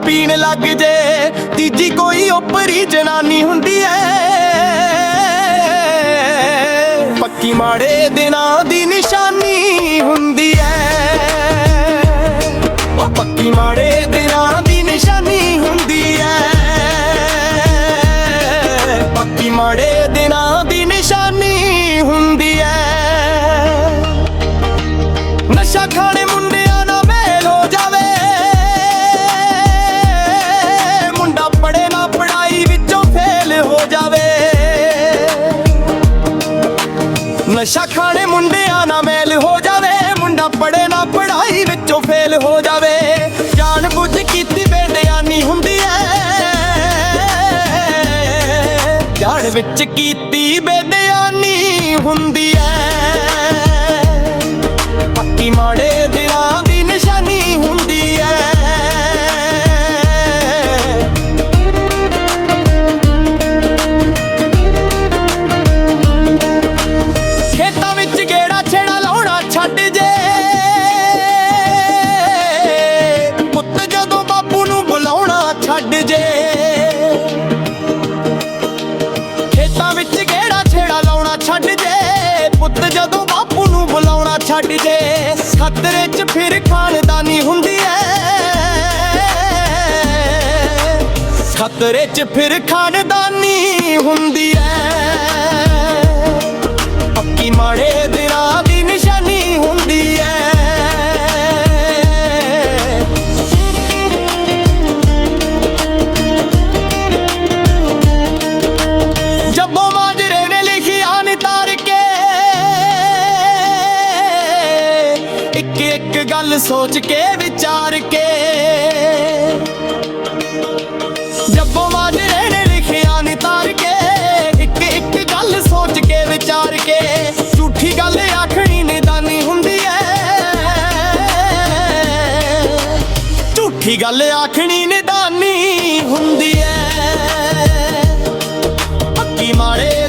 पीण लग जे तीजी कोई ओपरी जनानी हुंदी है। पक्की माड़े दिनां दी निशानी हुंदी है। पक्की माड़े दिनां दी निशानी हुंदी है। पक्की माड़े दिनां दी निशानी हुंदी है। नशा खाने मुंडियां ना मेल हो जावे, मुंडा पढ़े ना पढ़ाई विचों फेल हो जावे। नशा खाने मुंडियां ना मेल हो जावे, मुंडा पढ़े ना पढ़ाई विचों फेल हो जावे। जान बुझ कीती बेदयानी हुंदी है, जान विच कीती बेदयानी हुंदी है। पक्की माड़े दिनां दी निशानी हुंदी है। खेतां विच गेड़ा छेड़ा लाउणा छड्ड जे, पुत्त जदों बापू नूं बुलाउणा छड्ड जे। खेतां विच गेड़ा छेड़ा लाउणा छड्ड जे, पुत्त जदों बापू नूं बुलाउणा छड्ड जे। खतरे च फिर खानदानी हुंदी है, खतरे च फिर खानदानी हुंदी है। पक्की माड़े दिनां दी निशानी हुंदी है। जब्बों माजरे ने लिखी आन तार के, एक एक गल सोच के विचार के। जब्बों माजरे ने लिखी आन तार के, एक एक गल सोच के विचार के। झूठी गल आखनी निदानी हुंदी है, झूठी गल आखनी निदानी हुंदी है। पक्की माड़े